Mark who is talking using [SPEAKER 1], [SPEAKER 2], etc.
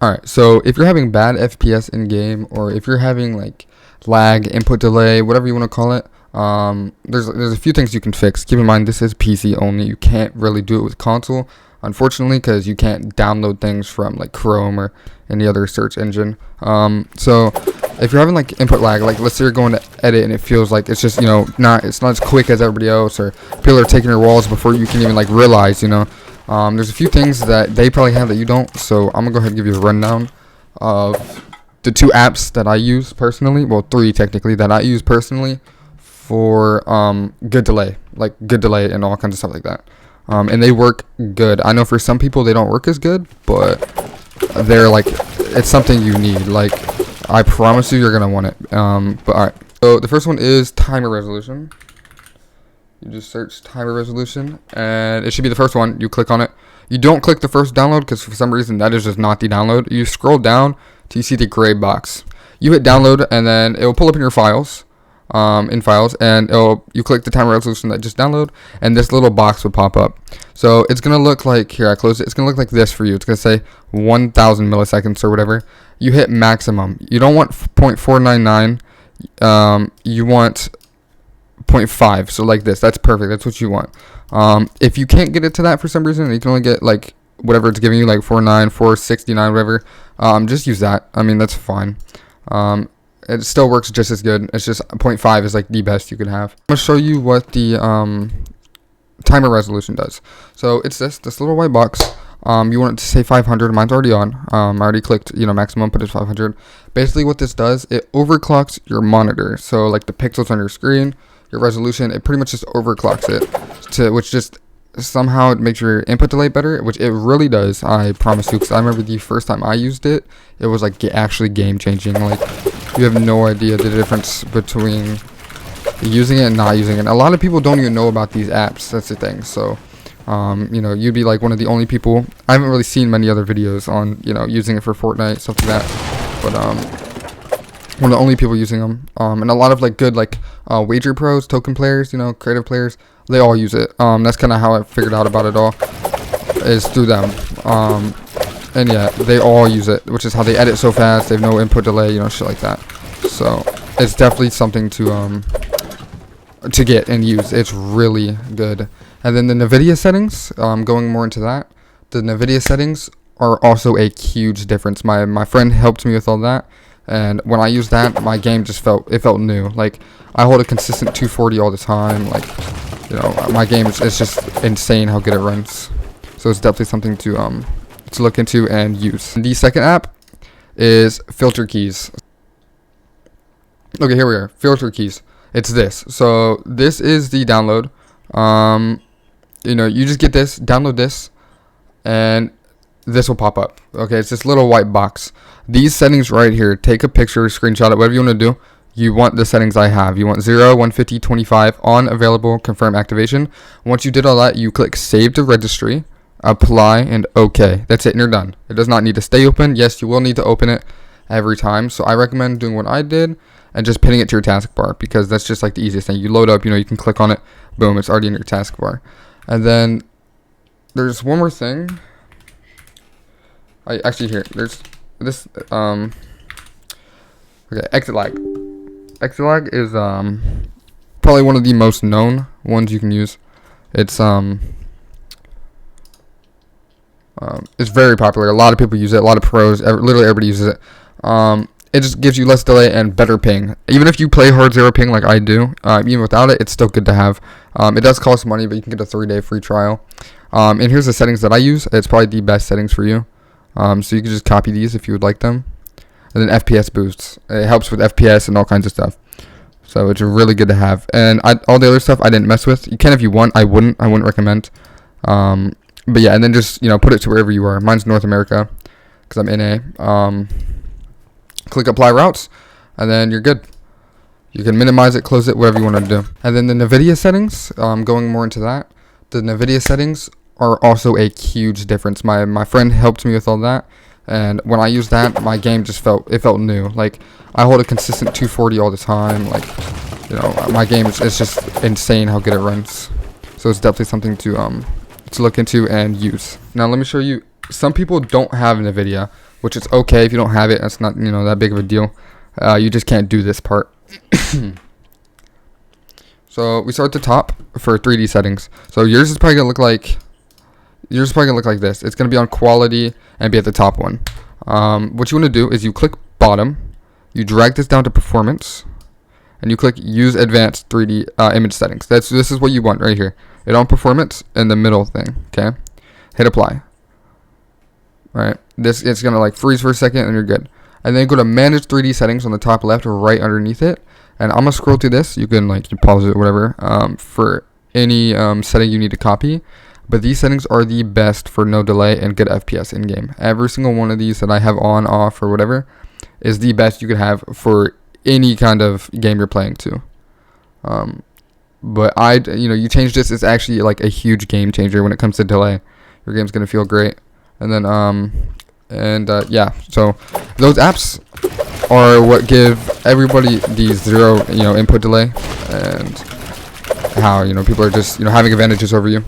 [SPEAKER 1] Alright, so if you're having bad FPS in game, or if you're having like lag, input delay, whatever you want to call it, there's a few things you can fix. Keep in mind this is PC only. You can't really do it with console, unfortunately, because you can't download things from like Chrome or any other search engine. So if you're having like input lag, like let's say you're going to edit and it feels like it's just not as quick as everybody else, or people are taking your walls before you can even like realize. There's a few things that they probably have that you don't, so I'm gonna go ahead and give you a rundown of the 2 apps that I use personally. Well, 3 technically that I use personally for good delay and all kinds of stuff like that. And they work good. I know for some people they don't work as good, but they're like, it's something you need. Like, I promise you're gonna want it. But alright. So the first one is timer resolution. You just search timer resolution, and it should be the first one. You click on it. You don't click the first download because for some reason that is just not the download. You scroll down till you see the gray box. You hit download, and then it will pull up in your files, and you click the timer resolution that just download, and this little box will pop up. So it's gonna look like, here I close it. It's gonna look like this for you. It's gonna say 1,000 milliseconds or whatever. You hit maximum. You don't want 0.499. You want 0.5, so like this. That's perfect. That's what you want. If you can't get it to that for some reason, you can only get like whatever it's giving you, like 49, 469, whatever. Just use that. I mean, that's fine. It still works just as good. It's just 0.5 is like the best you could have. I'm gonna show you what the timer resolution does. So it's this little white box. You want it to say 500. Mine's already on. I already clicked maximum, put it 500. Basically what this does, it overclocks your monitor. So like the pixels on your screen, your resolution, it pretty much just overclocks it, which just somehow it makes your input delay better, which it really does. I promise you, because I remember the first time I used it, it was like actually game changing. Like, you have no idea the difference between using it and not using it. A lot of people don't even know about these apps. That's the thing. So you'd be like one of the only people. I haven't really seen many other videos on using it for Fortnite, stuff like that, but one of the only people using them. And a lot of like good wager pros, token players, creative players, they all use it. That's kind of how I figured out about it all, is through them. And yeah, they all use it, which is how they edit so fast. They have no input delay, shit like that. So it's definitely something to get and use. It's really good. And then the Nvidia settings, going more into that, the Nvidia settings are also a huge difference. My friend helped me with all that, and when I used that, my game just felt new. Like, I hold a consistent 240 all the time. Like, my game it's just insane how good it runs. So it's definitely something to look into and use. The second app is filter keys. Okay, here we are. Filter keys. It's this. So this is the download. You just get this, download this, and this will pop up. Okay, it's this little white box. These settings right here, take a picture, screenshot it, whatever you want to do. You want the settings I have. You want 0, 150, 25, on, available, confirm activation. Once you did all that, you click save to registry, apply, and OK. That's it, and you're done. It does not need to stay open. Yes, you will need to open it every time. So I recommend doing what I did and just pinning it to your taskbar, because that's just like the easiest thing. You load up, you can click on it, boom, it's already in your taskbar. And then there's one more thing. There's this okay, exit lag. Exit lag is probably one of the most known ones you can use. It's very popular. A lot of people use it. A lot of pros, literally everybody uses it. It just gives you less delay and better ping. Even if you play hard zero ping like I do, even without it, it's still good to have. It does cost money, but you can get a 3-day free trial. And here's the settings that I use. It's probably the best settings for you. So you can just copy these if you would like them. And then FPS boosts. It helps with FPS and all kinds of stuff. So it's really good to have. And all the other stuff I didn't mess with. You can if you want. I wouldn't recommend. But yeah, and then just put it to wherever you are. Mine's North America because I'm NA. Click apply routes, and then you're good. You can minimize it, close it, whatever you want to do. And then the Nvidia settings, going more into that, the Nvidia settings are also a huge difference. My friend helped me with all that, and when I used that, my game just felt new. Like, I hold a consistent 240 all the time. Like, my game it's just insane how good it runs. So it's definitely something to look into and use. Now let me show you. Some people don't have Nvidia, which is okay if you don't have it. That's not, you know, that big of a deal. You just can't do this part. So we start at the top for 3D settings. So yours is probably gonna look like this. It's gonna be on quality and be at the top one. What you want to do is you click bottom, you drag this down to performance, and you click use advanced 3D image settings. This is what you want right here. It on performance in the middle thing. Okay, hit apply. All right, it's gonna like freeze for a second and you're good. And then go to manage 3D settings on the top left or right underneath it. And I'm gonna scroll through this. You can like pause it or whatever for any setting you need to copy. But these settings are the best for no delay and good FPS in game. Every single one of these that I have on, off, or whatever is the best you could have for any kind of game you're playing to. But you change this, it's actually like a huge game changer when it comes to delay. Your game's gonna feel great. And then yeah, so those apps are what give everybody the zero input delay, and how people are just having advantages over you.